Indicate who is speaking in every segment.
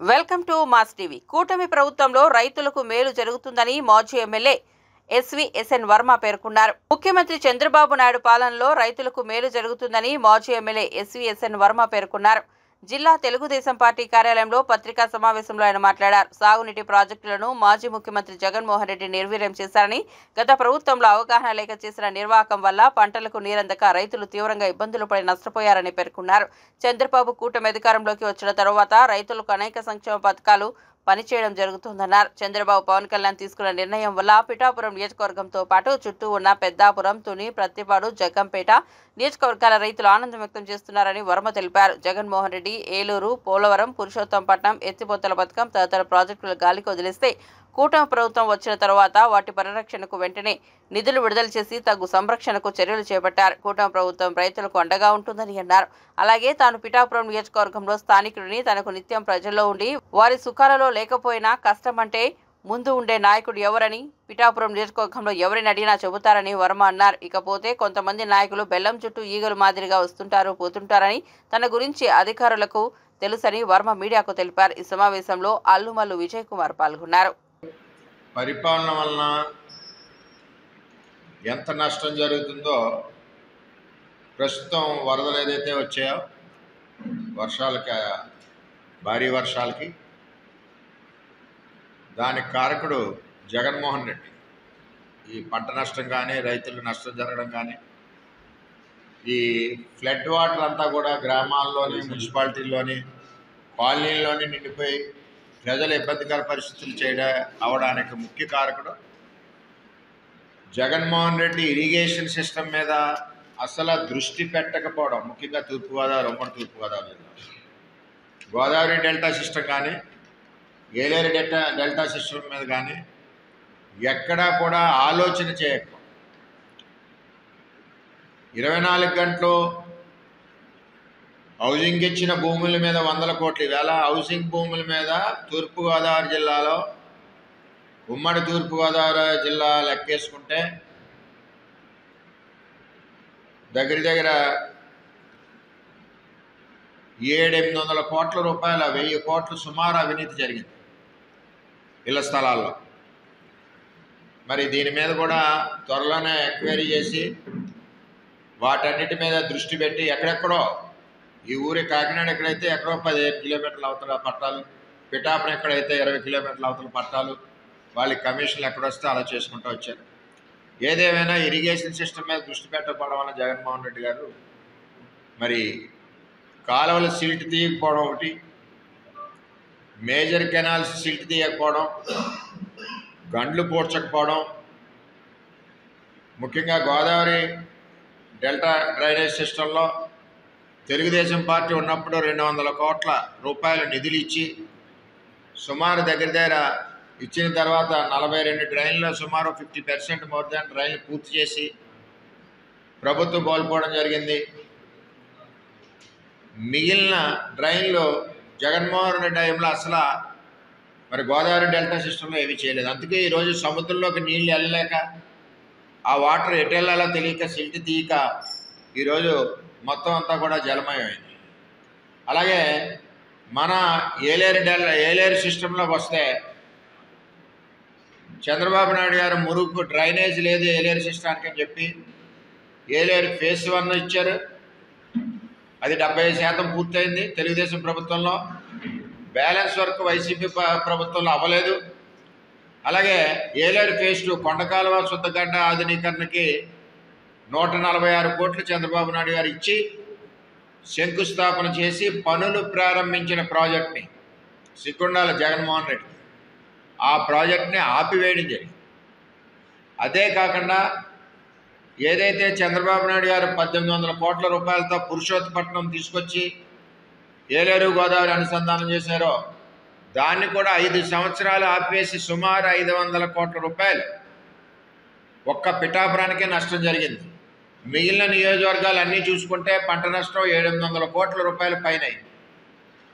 Speaker 1: Welcome to mass TV. కూటమి ప్రభుత్వంలో రైతులకు మేలు జరుగుతుందని మాజీ ఎమ్మెల్యే ఎస్వి వర్మ పేర్కొన్నారు. ముఖ్యమంత్రి చంద్రబాబు నాయుడు పాలనలో రైతులకు మేలు జరుగుతుందని మాజీ ఎమ్మెల్యే ఎస్వి వర్మ పేర్కొన్నారు. జిల్లా తెలుగుదేశం పార్టీ కార్యాలయంలో పత్రికా సమావేశంలో ఆయన మాట్లాడారు. సాగునీటి ప్రాజెక్టులను మాజీ ముఖ్యమంత్రి జగన్మోహన్ రెడ్డి నిర్వీర్యం చేశారని, గత ప్రభుత్వంలో అవగాహన లేక చేసిన నిర్వాహకం వల్ల పంటలకు నీరందక రైతులు తీవ్రంగా ఇబ్బందులు పడి నష్టపోయారని పేర్కొన్నారు. చంద్రబాబు కూటమి అధికారంలోకి వచ్చిన తరువాత రైతులకు అనేక సంక్షేమ పథకాలు పనిచేయడం జరుగుతుందన్నారు. చంద్రబాబు పవన్ కళ్యాణ్ తీసుకున్న నిర్ణయం వల్ల పిఠాపురం నియోజకవర్గంతో పాటు చుట్టూ ఉన్న పెద్దాపురం, తుని, ప్రత్తిపాడు, జగ్గంపేట నియోజకవర్గాల రైతులు ఆనందం వ్యక్తం చేస్తున్నారని వర్మ తెలిపారు. జగన్మోహన్ రెడ్డి ఏలూరు, పోలవరం, పురుషోత్తంపట్నం ఎత్తిపోతల పథకం తదితర ప్రాజెక్టులు గాలికి వదిలేస్తే కూటమి ప్రభుత్వం వచ్చిన తర్వాత వాటి పరిరక్షణకు వెంటనే నిధులు విడుదల చేసి తగు సంరక్షణకు చర్యలు చేపట్టారు. కూటమి ప్రభుత్వం రైతులకు అండగా ఉంటుందని అన్నారు. అలాగే తాను పిఠాపురం నియోజకవర్గంలో స్థానికుడిని, తనకు నిత్యం ప్రజల్లో ఉండి వారి సుఖాలలో లేకపోయినా కష్టమంటే ముందు ఉండే నాయకుడు ఎవరని, పిఠాపురం నియోజకవర్గంలో ఎవరిని అడిగినా చెబుతారని వర్మ అన్నారు. ఇకపోతే కొంతమంది నాయకులు బెల్లం చుట్టూ ఈగలు మాదిరిగా వస్తుంటారు, పోతుంటారని తన గురించి అధికారులకు తెలుసని వర్మ మీడియాకు తెలిపారు. ఈ సమావేశంలో అల్లుమల్లు విజయ్ కుమార్ పాల్గొన్నారు.
Speaker 2: పరిపాలన వలన ఎంత నష్టం జరుగుతుందో ప్రస్తుతం వరదలు ఏదైతే వచ్చాయో వర్షాలకి, భారీ వర్షాలకి, దానికి కారకుడు జగన్మోహన్ రెడ్డి. ఈ పంట నష్టం కానీ, రైతులు నష్టం జరగడం కానీ, ఈ ఫ్లడ్ వాటర్ అంతా కూడా గ్రామాల్లోని, మున్సిపాలిటీల్లోని, కాలనీల్లోని నిండిపోయి ప్రజలు ఇబ్బందికర పరిస్థితులు అవడానికి ముఖ్య కారకుడు జగన్మోహన్ రెడ్డి. ఇరిగేషన్ సిస్టమ్ మీద అసలు దృష్టి పెట్టకపోవడం, ముఖ్యంగా తూర్పుగోదావరి, ఉమ్మడి తూర్పుగోదావరి జిల్లా, గోదావరి డెల్టా సిస్టమ్ కానీ, ఏలేరు డెల్టా సిస్టమ్ మీద కానీ ఎక్కడా కూడా ఆలోచన చేయకపోవడం. 24 గంటలు హౌసింగ్ ఇచ్చిన భూముల మీద 100 కోట్లు, వేల హౌసింగ్ భూముల మీద తూర్పుగోదావరి జిల్లాలో, ఉమ్మడి తూర్పుగోదావరి జిల్లా లెక్కేసుకుంటే దగ్గర 700-800 కోట్ల రూపాయల, 1000 కోట్లు సుమారు అవినీతి జరిగింది ఇళ్ల స్థలాల్లో. మరి దీని మీద కూడా త్వరలోనే ఎంక్వైరీ చేసి వాటన్నిటి మీద దృష్టి పెట్టి ఎక్కడెక్కడో, ఈ ఊరి కాకినాడ ఎక్కడైతే ఎక్కడో 15 కిలోమీటర్ల అవతల పట్టాలు, పిఠాపురం ఎక్కడైతే 20 కిలోమీటర్ల అవతల పట్టాలు, వాళ్ళకి కమిషన్లు ఎక్కడొస్తే అలా చేసుకుంటూ వచ్చారు. ఏదేమైనా ఇరిగేషన్ సిస్టమ్ మీద దృష్టి పెట్టకపోవడం వల్ల జగన్మోహన్ రెడ్డి గారు మరి కాలువల సిల్ట్ తీయకపోవడం ఒకటి, మేజర్ కెనాల్స్ సిల్ట్ తీయకపోవడం, గండ్లు పూడ్చకపోవడం, ముఖ్యంగా గోదావరి డెల్టా డ్రైనేజ్ సిస్టంలో తెలుగుదేశం పార్టీ ఉన్నప్పుడు 200 కోట్ల రూపాయల నిధులు ఇచ్చి సుమారు దగ్గర ఇచ్చిన తర్వాత 42 డ్రైన్లో సుమారు 50% మోర్ దాన్ డ్రైన్లు పూర్తి చేసి ప్రభుత్వం కోల్పోవడం జరిగింది. మిగిలిన డ్రైన్లు జగన్మోహన్ రెడ్డి టైంలో అసలు మరి గోదావరి డెల్టా సిస్టంలో ఏమీ చేయలేదు. అందుకే ఈరోజు సముద్రంలోకి నీళ్లు వెళ్ళలేక, ఆ వాటర్ ఎటు వెళ్ళాలో తెలియక, సిల్ట్ తీయక ఈరోజు మొత్తం అంతా కూడా జలమయమైంది. అలాగే మన ఏలేరు సిస్టంలోకి వస్తే చంద్రబాబు నాయుడు గారు మురుగు డ్రైనేజ్ లేదు ఏలేరు సిస్టానికి అని చెప్పి ఏలేరు ఫేజ్ 1 ఇచ్చారు. అది 70% పూర్తయింది తెలుగుదేశం ప్రభుత్వంలో. బ్యాలెన్స్ వర్క్ వైసీపీ ప్రభుత్వంలో అవ్వలేదు. అలాగే ఏలేరు ఫేజ్ 2 కొండకాలువ శుద్ధగడ్డ ఆధునీకరణకి 146 కోట్లు చంద్రబాబు నాయుడు గారు ఇచ్చి శంకుస్థాపన చేసి పనులు ప్రారంభించిన ప్రాజెక్ట్ని సిగ్గుండాల జగన్మోహన్ రెడ్డి ఆ ప్రాజెక్ట్ని ఆపివేయడం జరిగింది. అదే కాకుండా ఏదైతే చంద్రబాబు నాయుడు గారు 1800 కోట్ల రూపాయలతో పురుషోత్తపట్నం తీసుకొచ్చి ఏలేరు గోదావరి అనుసంధానం చేశారో దాన్ని కూడా 5 సంవత్సరాలు ఆపివేసి సుమారు 500 కోట్ల రూపాయలు ఒక్క పిఠాపురానికే నష్టం జరిగింది. మిగిలిన నియోజకవర్గాలు అన్నీ చూసుకుంటే పంట నష్టం 700 కోట్ల రూపాయల పైన.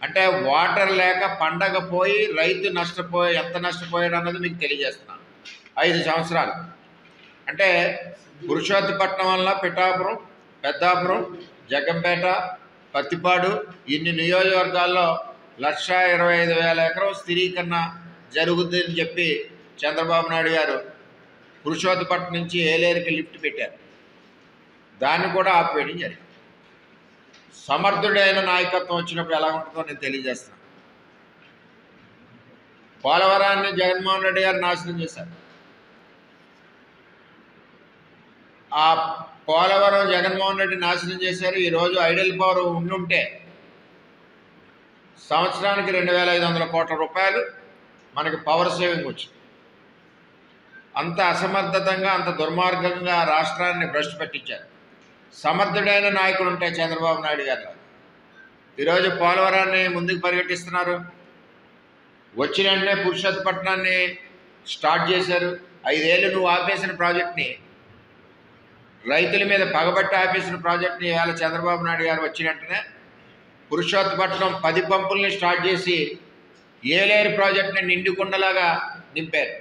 Speaker 2: అంటే వాటర్ లేక పండగ పోయి రైతు ఎంత నష్టపోయాడు అన్నది మీకు తెలియజేస్తున్నాను. 5 సంవత్సరాలు అంటే పురుషోత్తపట్నం వల్ల పిఠాపురం, పెద్దాపురం, జగ్గంపేట, పత్తిపాడు ఇన్ని నియోజకవర్గాల్లో 1,25,000 ఎకరం స్థిరీకరణ జరుగుతుందని చెప్పి చంద్రబాబు నాయుడు గారు పురుషోత్తపట్నం నుంచి ఏలేరుకి లిఫ్ట్ పెట్టారు. దాన్ని కూడా ఆపివేయడం జరిగింది. సమర్థుడైన నాయకత్వం వచ్చినప్పుడు ఎలా ఉంటుందో నేను తెలియజేస్తున్నాను. పోలవరాన్ని జగన్మోహన్ రెడ్డి గారు నాశనం చేశారు. ఆ పోలవరం జగన్మోహన్ రెడ్డి నాశనం చేశారు. ఈరోజు ఐడల్ పవర్ ఉండుంటే సంవత్సరానికి 2,500 కోట్ల రూపాయలు మనకి పవర్ సేవింగ్ వచ్చింది. అంత అసమర్థతంగా, అంత దుర్మార్గంగా రాష్ట్రాన్ని భ్రష్టు పట్టించారు. సమర్థుడైన నాయకుడు ఉంటే చంద్రబాబు నాయుడు గారు ఈరోజు పోలవరాన్ని ముందుకు పరిగెట్టిస్తున్నారు. వచ్చిన వెంటనే పురుషోత్తపట్నాన్ని స్టార్ట్ చేశారు. 5 ఏళ్ళు నువ్వు ఆపేసిన ప్రాజెక్ట్ని, రైతుల మీద పగబట్టి ఆపేసిన ప్రాజెక్ట్ని ఇవాళ చంద్రబాబు నాయుడు గారు వచ్చిన వెంటనే పురుషోత్తపట్నం 10 పంపుల్ని స్టార్ట్ చేసి ఏలేరు ప్రాజెక్ట్ని నిండుకుండలాగా నింపారు.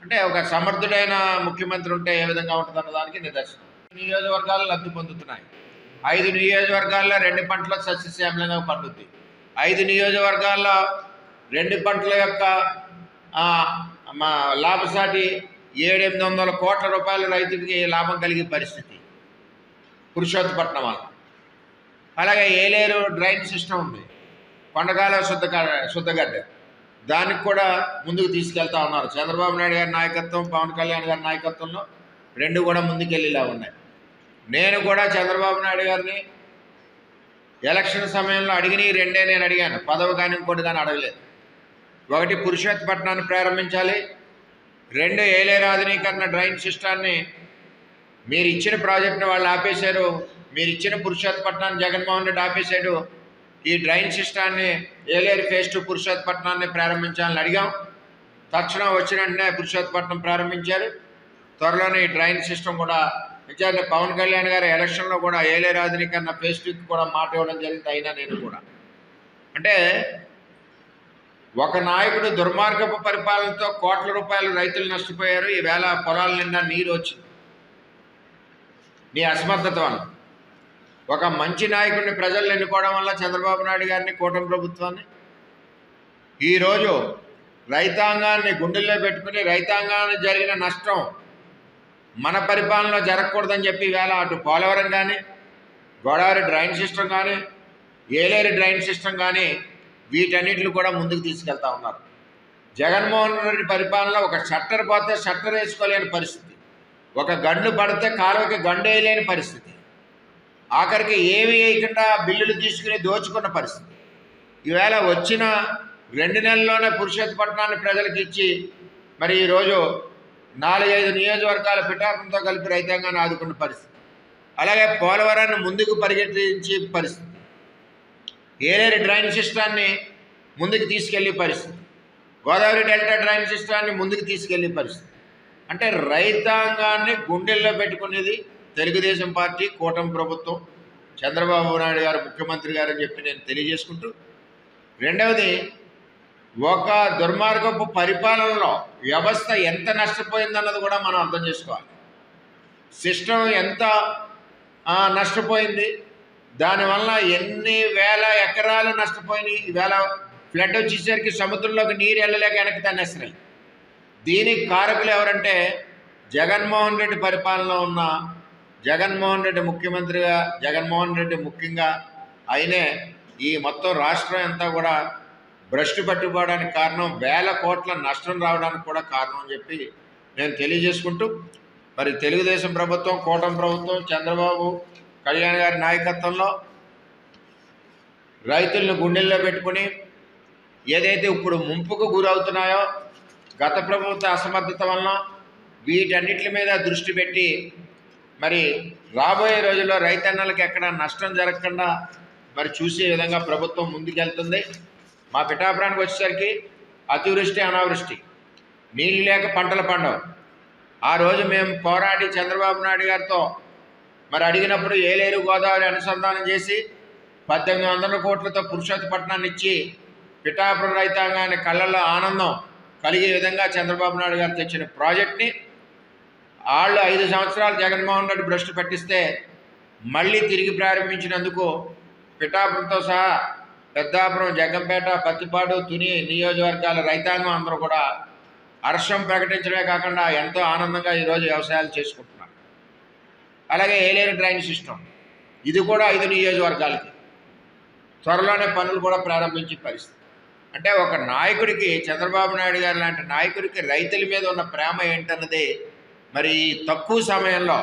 Speaker 2: అంటే ఒక సమర్థుడైన ముఖ్యమంత్రి ఉంటే ఏ విధంగా ఉంటుందన్న దానికి నిదర్శనం. నియోజకవర్గాలు లబ్ధి పొందుతున్నాయి. 5 నియోజకవర్గాల్లో 2 పంటల సస్యశ్యామలంగా పండుద్ది. 5 నియోజకవర్గాల్లో 2 పంటల యొక్క లాభసాటి 700-800 కోట్ల రూపాయల రైతుకి లాభం కలిగే పరిస్థితి పురుషోత్తపట్నం వల్ల. అలాగే ఏలేరు డ్రైన్ సిస్టమ్ ఉంది, కొండకాల శుద్ధగడ్డ, దానికి కూడా ముందుకు తీసుకెళ్తా ఉన్నారు. చంద్రబాబు నాయుడు గారి నాయకత్వం, పవన్ కళ్యాణ్ గారి నాయకత్వంలో 2 కూడా ముందుకెళ్ళేలా ఉన్నాయి. నేను కూడా చంద్రబాబు నాయుడు గారిని ఎలక్షన్ సమయంలో అడిగిన 2 నేను అడిగాను. పదవి కానీ ఇంకోటి కానీ అడగలేదు. 1 పురుషోత్తపట్నాన్ని ప్రారంభించాలి, 2 ఏలేరు ఆధునీకరణ డ్రైన్ సిస్టాన్ని మీరు ఇచ్చిన ప్రాజెక్టుని వాళ్ళు ఆపేశారు, మీరు ఇచ్చిన పురుషోత్తపట్నాన్ని జగన్మోహన్ రెడ్డి ఆపేశాడు. ఈ డ్రైన్ సిస్టాన్ని ఏలేరు ఫేజ్ 2 పురుషోత్తపట్నాన్ని ప్రారంభించాలని అడిగాం. తక్షణం వచ్చిన వెంటనే పురుషోత్తపట్నం ప్రారంభించారు. త్వరలోనే ఈ డ్రైన్ సిస్టమ్ కూడా ఇచ్చారు. పవన్ కళ్యాణ్ గారు ఎలక్షన్లో కూడా ఏలేరు ఆధునీకరణ ఫేజ్ 2కి కూడా మాట ఇవ్వడం జరిగింది. అయినా నేను కూడా అంటే ఒక నాయకుడు దుర్మార్గపు పరిపాలనతో కోట్ల రూపాయలు రైతులు నష్టపోయారు. ఈవేళ పొలాల నిండా నీరు వచ్చింది నీ అసమర్థత వల్ల. ఒక మంచి నాయకుడిని ప్రజలు ఎన్నుకోవడం వల్ల చంద్రబాబు నాయుడు గారిని, కూటమి ప్రభుత్వాన్ని ఈరోజు రైతాంగాన్ని గుండెల్లో పెట్టుకుని రైతాంగానికి జరిగిన నష్టం మన పరిపాలనలో జరగకూడదని చెప్పి ఈవేళ అటు పోలవరం కానీ, గోదావరి డ్రైన్ సిస్టమ్ కానీ, ఏలేరు డ్రైన్ సిస్టమ్ కానీ వీటన్నిటిని కూడా ముందుకు తీసుకెళ్తా ఉన్నారు. జగన్మోహన్ రెడ్డి పరిపాలనలో ఒక షట్టర్ పోతే షట్టర్ వేసుకోలేని పరిస్థితి, ఒక గండు పడితే కాలువకి గండు వేయలేని పరిస్థితి, ఆఖరికి ఏమీ వేయకుండా బిల్లులు తీసుకుని దోచుకున్న పరిస్థితి. ఈవేళ వచ్చిన 2 నెలల్లోనే పురుషోత్తపట్నాన్ని ప్రజలకు ఇచ్చి మరి ఈరోజు 4-5 నియోజకవర్గాల పిఠాపురంతో కలిపి రైతాంగాన్ని ఆదుకున్న పరిస్థితి. అలాగే పోలవరాన్ని ముందుకు పరిగెట్టించే పరిస్థితి, ఏలేరు డ్రైన్ సిస్టాన్ని ముందుకు తీసుకెళ్లే పరిస్థితి, గోదావరి డెల్టా డ్రైన్ సిస్టాన్ని ముందుకు తీసుకెళ్లే పరిస్థితి. అంటే రైతాంగాన్ని గుండెల్లో పెట్టుకునేది తెలుగుదేశం పార్టీ, కూటమి ప్రభుత్వం, చంద్రబాబు నాయుడు గారు ముఖ్యమంత్రి గారు అని చెప్పి నేను తెలియజేసుకుంటూ, రెండవది ఒక దుర్మార్గపు పరిపాలనలో వ్యవస్థ ఎంత నష్టపోయిందన్నది కూడా మనం అర్థం చేసుకోవాలి. సిస్టమ్ ఎంత నష్టపోయింది, దానివల్ల ఎన్ని వేల ఎకరాలు నష్టపోయినాయి. ఈవేళ ఫ్లడ్ వచ్చేసరికి సముద్రంలోకి నీరు వెళ్ళలేక వెనక్కి తన్నేస్తున్నాయి. దీనికి కారకులు ఎవరంటే జగన్మోహన్ రెడ్డి పరిపాలనలో ఉన్న జగన్మోహన్ రెడ్డి ముఖ్యమంత్రిగా, జగన్మోహన్ రెడ్డి ముఖ్యంగా ఆయనే ఈ మొత్తం రాష్ట్రం అంతా కూడా భ్రష్టు పట్టుకోవడానికి కారణం, వేల కోట్ల నష్టం రావడానికి కూడా కారణం అని చెప్పి నేను తెలియజేసుకుంటూ, మరి తెలుగుదేశం ప్రభుత్వం, కూటమి ప్రభుత్వం, చంద్రబాబు కళ్యాణ్ గారి నాయకత్వంలో రైతులను గుండెల్లో పెట్టుకుని ఏదైతే ఇప్పుడు ముంపుకు గురవుతున్నాయో గత ప్రభుత్వ అసమర్థత వలన వీటన్నిటి మీద దృష్టి పెట్టి మరి రాబోయే రోజుల్లో రైతన్నలకు ఎక్కడ నష్టం జరగకుండా మరి చూసే విధంగా ప్రభుత్వం ముందుకెళ్తుంది. మా పిఠాపురానికి వచ్చేసరికి అతివృష్టి, అనావృష్టి, నీళ్ళు లేక పంటలు పండవు. ఆ రోజు మేము పోరాడి చంద్రబాబు నాయుడు గారితో మరి అడిగినప్పుడు ఏలేరు గోదావరి అనుసంధానం చేసి 1800 కోట్లతో పురుషోత్తపట్నాన్ని ఇచ్చి పిఠాపురం రైతాంగాన్ని కళ్ళల్లో ఆనందం కలిగే విధంగా చంద్రబాబు నాయుడు గారు తెచ్చిన ప్రాజెక్ట్ని వాళ్ళు 5 సంవత్సరాలు జగన్మోహన్ రెడ్డి భ్రష్టు పట్టిస్తే మళ్ళీ తిరిగి ప్రారంభించినందుకు పిఠాపురంతో సహా పెద్దాపురం, జగ్గంపేట, పత్తిపాడు, తుని నియోజకవర్గాల రైతాంగం అందరూ కూడా హర్షం ప్రకటించడమే కాకుండా ఎంతో ఆనందంగా ఈరోజు వ్యవసాయాలు చేసుకుంటున్నారు. అలాగే ఏలేరు డ్రైన్ సిస్టమ్, ఇది కూడా 5 నియోజకవర్గాలకి త్వరలోనే పనులు కూడా ప్రారంభించే పరిస్థితి. అంటే ఒక నాయకుడికి, చంద్రబాబు నాయుడు గారు లాంటి నాయకుడికి రైతుల మీద ఉన్న ప్రేమ ఏంటన్నది మరి తక్కువ సమయంలో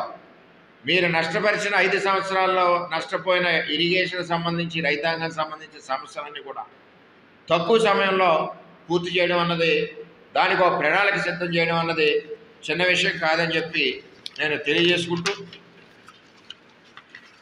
Speaker 2: మీరు నష్టపరిచిన 5 సంవత్సరాల్లో నష్టపోయిన ఇరిగేషన్ సంబంధించి, రైతాంగం సంబంధించిన సమస్యలన్నీ కూడా తక్కువ సమయంలో పూర్తి చేయడం అన్నది, దానికి ఒక ప్రణాళిక సిద్ధం చేయడం అన్నది చిన్న విషయం కాదని చెప్పి నేను తెలియజేసుకుంటూ